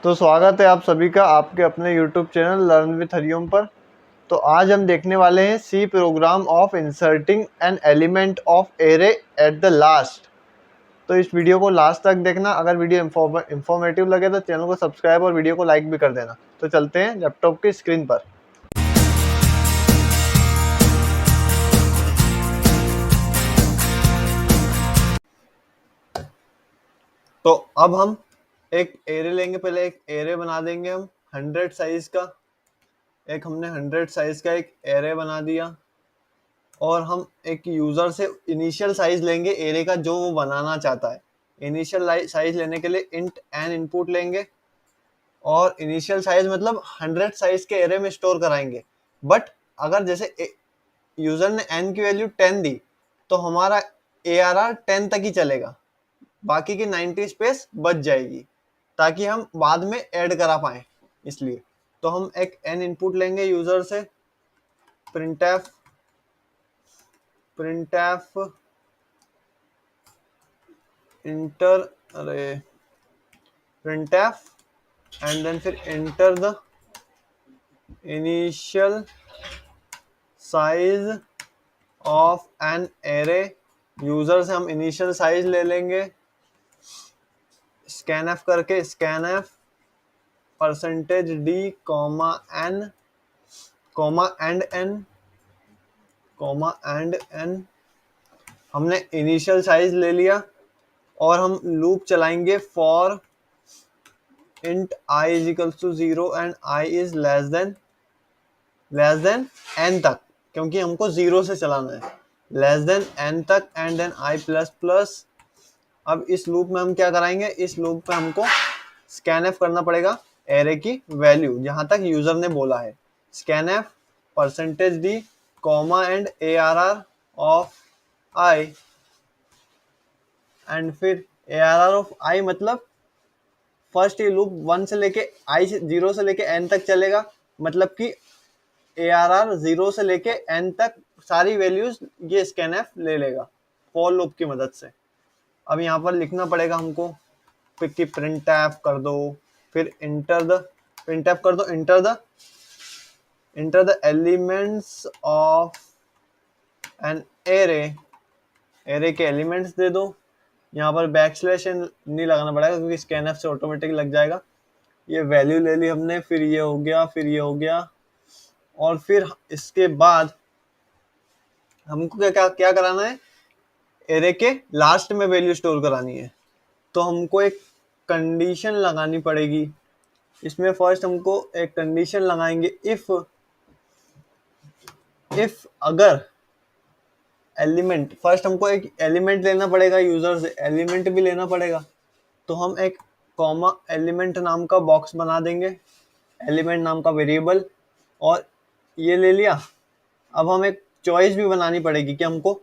तो स्वागत है आप सभी का आपके अपने YouTube channel learn with Hariom पर। तो आज हम देखने वाले हैं C program of inserting an element of array at the last. तो इस वीडियो को लास्ट तक देखना। अगर वीडियो इंफॉर्मेटिव लगे तो चैनल को सब्सक्राइब और वीडियो को लाइक भी कर देना। तो चलते हैं लैपटॉप की स्क्रीन पर। तो अब हम एक एरे लेंगे। पहले एक एरे बना देंगे हम 100 साइज का। हमने 100 साइज का एक एरे बना दिया और हम एक यूजर से इनिशियल साइज लेंगे एरे का जो वो बनाना चाहता है। इनिशियल साइज लेने के लिए इंट एन इनपुट लेंगे और इनिशियल साइज मतलब 100 साइज के एरे में स्टोर कराएंगे। बट अगर जैसे यूजर ने एन की वैल्यू 10 दी तो हमारा ARR 10 तक ही चलेगा, बाकी की 90 स्पेस बच जाएगी ताकि हम बाद में ऐड करा पाए। इसलिए तो हम एक एन इनपुट लेंगे यूजर से। Printf enter printf and then फिर enter the initial size of an array. User से हम इनिशियल साइज ले लेंगे स्कैनफ करके। Scanf %d comma N comma and N हमने इनिशियल साइज ले लिया और हम लूप चलाएंगे for int I is equals to 0 and I is less than n तक, क्योंकि हमको 0 से चलाना है। लेस देन n तक and then I plus plus. अब इस लूप में हम क्या कराएंगे, इस लूप में हमको स्कैनफ करना पड़ेगा एरे की वैल्यू जहां तक यूजर ने बोला है। Scanf %d comma and ARR of I and फिर ARR ऑफ I मतलब फर्स्ट ये लूप 1 से लेके I 0 से लेके n तक चलेगा, मतलब कि ARR 0 से लेके n तक सारी वैल्यूज ये स्कैनफ ले लेगा फॉर लूप की मदद से। अब यहाँ पर लिखना पड़ेगा हमको कि printf कर दो, फिर printf कर दो inter the elements of an array के एलिमेंट्स दे दो। यहाँ पर बैकस्लैश नहीं लगाना पड़ेगा क्योंकि स्कैनफ से ऑटोमेटिक लग जाएगा। ये वैल्यू ले ली हमने, फिर ये हो गया, फिर ये हो गया और फिर इसके बाद हमको क्या कराना है, एरे के लास्ट में वैल्यू स्टोर करानी है। तो हमको एक कंडीशन लगानी पड़ेगी। इसमें फर्स्ट हमको एक कंडीशन लगाएंगे इफ अगर एलिमेंट, फर्स्ट हमको एक एलिमेंट लेना पड़ेगा यूजर से, एलिमेंट भी लेना पड़ेगा। तो हम एक कॉमा एलिमेंट नाम का बॉक्स बना देंगे, एलिमेंट नाम का वेरिएबल, और ये ले लिया। अब हम एक चॉइस भी बनानी पड़ेगी कि हमको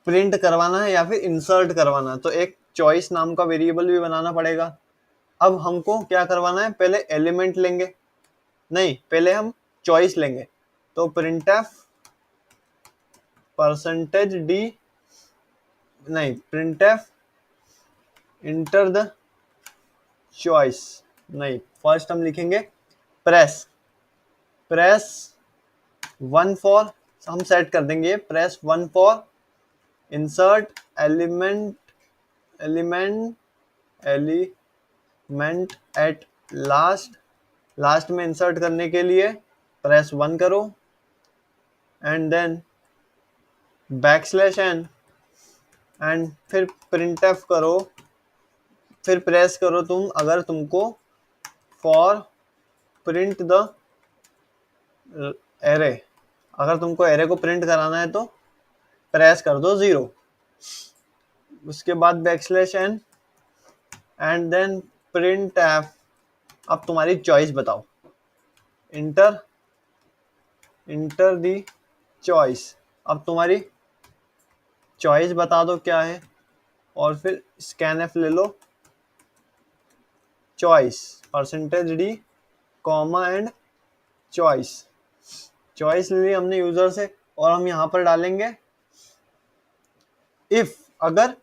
प्रिंट करवाना है या फिर इंसर्ट करवाना है। तो एक चॉइस नाम का वेरिएबल भी बनाना पड़ेगा। अब हमको क्या करवाना है, पहले एलिमेंट लेंगे, नहीं पहले हम चॉइस लेंगे। तो printf %d नहीं printf इंटर द चॉइस, नहीं फर्स्ट हम लिखेंगे प्रेस 1 फॉर, हम सेट कर देंगे press 1 for insert element at last में इंसर्ट करने के लिए प्रेस 1 करो एंड देन \n एंड फिर printf करो, फिर प्रेस करो तुम अगर तुमको फॉर प्रिंट द एरे, अगर तुमको एरे को प्रिंट कराना है तो प्रेस कर दो 0। उसके बाद \n एंड देन printf। अब तुम्हारी चॉइस बताओ, इंटर दी चॉइस। अब तुम्हारी चॉइस बता दो क्या है और फिर स्कैनफ ले लो choice %d comma and choice ले ली हमने यूजर से और हम यहाँ पर डालेंगे इफ अगर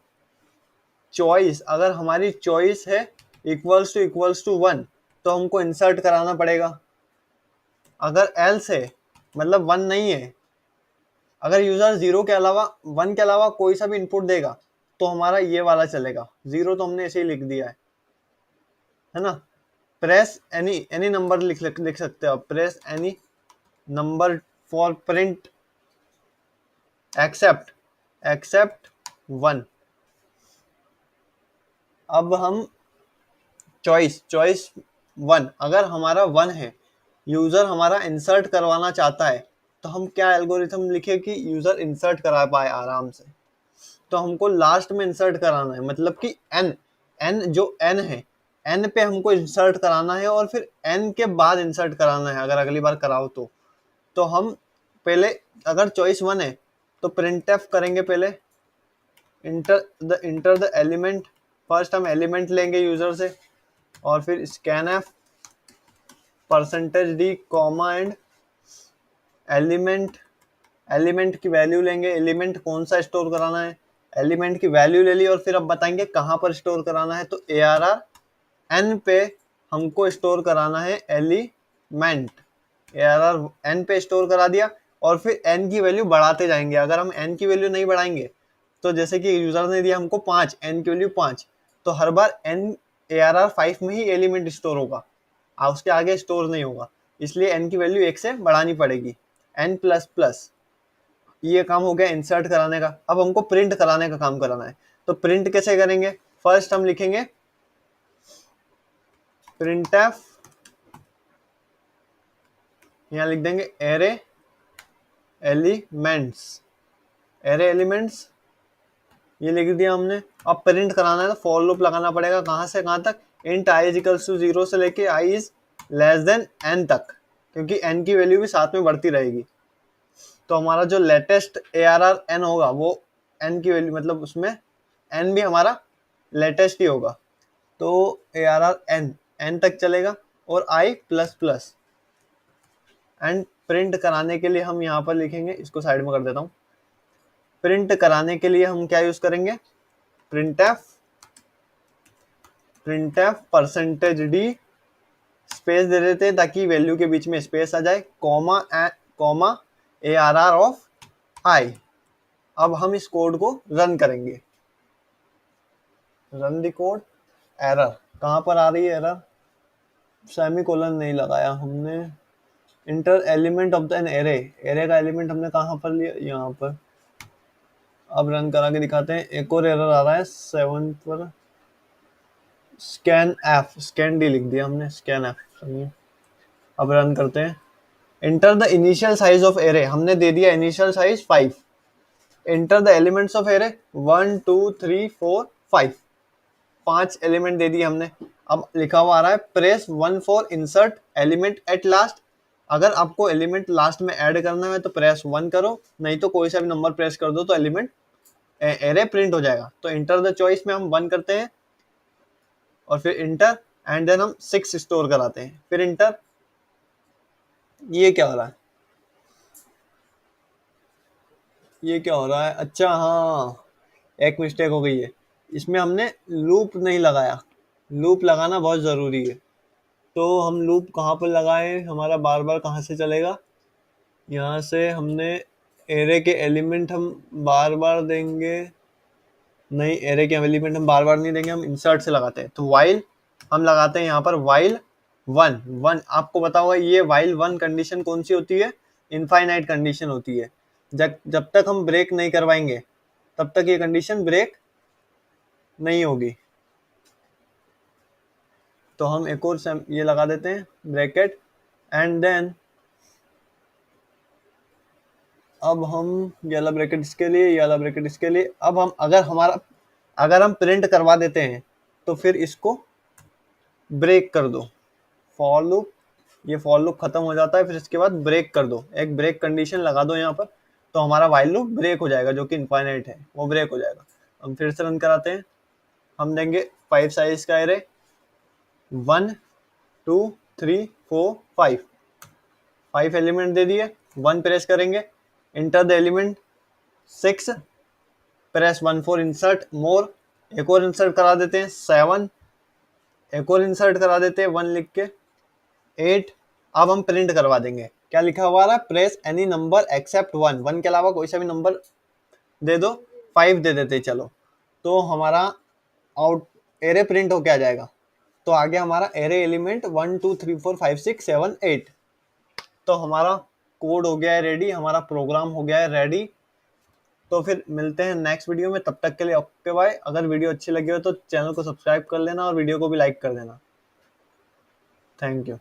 हमारी चॉइस है इक्वल्स टू 1 तो हमको इंसर्ट कराना पड़ेगा। अगर एल्स है मतलब 1 नहीं है, अगर यूजर 0 के अलावा 1 के अलावा कोई सा भी इनपुट देगा तो हमारा ये वाला चलेगा। 0 तो हमने ऐसे ही लिख दिया है ना। प्रेस एनी नंबर लिख सकते हो आप। Press any number for print except 1। अब हम चॉइस 1, अगर हमारा 1 है, यूजर हमारा इंसर्ट करवाना चाहता है, तो हम क्या एल्गोरिथम लिखे कि यूजर इंसर्ट करा पाए आराम से। तो हमको लास्ट में इंसर्ट कराना है, मतलब कि एन जो एन है, एन पे हमको इंसर्ट कराना है और फिर एन के बाद इंसर्ट कराना है अगर अगली बार कराओ तो हम पहले अगर चॉइस 1 है तो प्रिंटफ करेंगे पहले। इंटर द एलिमेंट, फर्स्ट हम एलिमेंट लेंगे यूजर से और फिर scanf %d comma and element की वैल्यू लेंगे। एलिमेंट कौन सा स्टोर कराना है, एलिमेंट की वैल्यू ले ली और फिर अब बताएंगे कहाँ पर स्टोर कराना है। तो ARR n पे हमको स्टोर कराना है एलिमेंट। ARR n पे स्टोर करा दिया और फिर n की वैल्यू बढ़ाते जाएंगे। अगर हम n की वैल्यू नहीं बढ़ाएंगे तो जैसे कि यूजर ने दिया हमको 5, n की वैल्यू 5, तो हर बार n ARR 5 में ही एलिमेंट स्टोर होगा, उसके आगे स्टोर नहीं होगा। इसलिए n की वैल्यू 1 से बढ़ानी पड़ेगी, n++। ये काम हो गया इंसर्ट कराने का। अब हमको प्रिंट कराने का काम कराना है। तो प्रिंट कैसे करेंगे, फर्स्ट हम लिखेंगे printf, यहाँ लिख देंगे एरे एलिमेंट्स, ये लिख दिया हमने। अब प्रिंट कराना है तो फॉर लूप लगाना पड़ेगा। कहाँ से कहाँ तक, इंट i इक्वल्स टू 0 से लेके i is less than n तक, क्योंकि n की वैल्यू भी साथ में बढ़ती रहेगी। तो हमारा जो लेटेस्ट ARR n होगा वो n की वैल्यू, मतलब उसमें n भी हमारा लेटेस्ट ही होगा। तो ARR n तक चलेगा और i++। एंड प्रिंट कराने के लिए हम यहाँ पर लिखेंगे, इसको साइड में कर देता हूँ। प्रिंट कराने के लिए हम क्या यूज करेंगे, प्रिंटफ %d, स्पेस दे देते हैं ताकि वैल्यू के बीच में स्पेस आ जाए, कॉमा ARR ऑफ i। अब हम इस कोड को रन करेंगे। Run the code. एरर कहाँ पर आ रही है, एरर सेमीकोलन नहीं लगाया हमने। Inter element of the array, array का एलिमेंट हमने कहाँ पर लिया, यहाँ पर। अब रन करा के दिखाते हैं। एक और एरर आ रहा है 7 पर, स्कैन डी लिख दिया हमने, स्कैन एफ। अब रन करते हैं। Enter the initial size of array, हमने दे दिया initial size 5। Enter the elements of array 1 2 3 4 5, 5 element दे दिए हमने। अब लिखा हुआ आ रहा है press 1 for insert element at last. अगर आपको एलिमेंट लास्ट में ऐड करना है तो प्रेस 1 करो, नहीं तो कोई सा भी नंबर प्रेस कर दो तो एलिमेंट एरे प्रिंट हो जाएगा। तो इंटर द चॉइस में हम 1 करते हैं और फिर इंटर, एंड देन हम 6 स्टोर कराते हैं, फिर इंटर। ये क्या हो रहा है, ये क्या हो रहा है, अच्छा हाँ, एक मिस्टेक हो गई है, इसमें हमने लूप नहीं लगाया। लूप लगाना बहुत ज़रूरी है। तो हम लूप कहाँ पर लगाए, हमारा बार बार कहाँ से चलेगा, यहाँ से हमने एरे के एलिमेंट हम बार बार देंगे, नहीं एरे के एलिमेंट हम बार बार नहीं देंगे, हम इंसर्ट से लगाते हैं। तो वाइल हम लगाते हैं यहाँ पर, वाइल 1। आपको पता होगा ये वाइल 1 कंडीशन कौन सी होती है, इनफाइनाइट कंडीशन होती है। जब तक हम ब्रेक नहीं करवाएंगे तब तक ये कंडीशन ब्रेक नहीं होगी। तो हम एक और ये लगा देते हैं ब्रैकेट, एंड देन अब हम ये वाला ब्रैकेट इसके लिए, ये वाला ब्रैकेट इसके लिए। अब हम अगर हम प्रिंट करवा देते हैं तो फिर इसको ब्रेक कर दो, फॉर लूप, ये फॉर लूप खत्म हो जाता है, फिर इसके बाद ब्रेक कर दो, एक ब्रेक कंडीशन लगा दो यहाँ पर, तो हमारा वाइल लूप ब्रेक हो जाएगा, जो कि इनफाइनाइट है वो ब्रेक हो जाएगा। हम फिर से रन कराते हैं। हम देंगे 5 साइज का एरे, 1 2 3 4 5 एलिमेंट दे दिए। 1 प्रेस करेंगे, enter the element 6, press 1 for insert more, एक और इंसर्ट करा देते हैं 7, एक और इंसर्ट करा देते हैं 1 लिख के 8। अब हम प्रिंट करवा देंगे, क्या लिखा हुआ है, प्रेस एनी नंबर एक्सेप्ट 1 के अलावा कोई सा भी नंबर दे दो, 5 दे देते चलो, तो हमारा आउट एरे प्रिंट होके आ जाएगा। तो आगे हमारा एरे एलिमेंट 1 2 3 4 5 6 7 8। तो हमारा कोड हो गया है रेडी, हमारा प्रोग्राम हो गया है रेडी। तो फिर मिलते हैं नेक्स्ट वीडियो में, तब तक के लिए ओके बाय। अगर वीडियो अच्छी लगी हो तो चैनल को सब्सक्राइब कर लेना और वीडियो को भी लाइक कर देना। Thank you.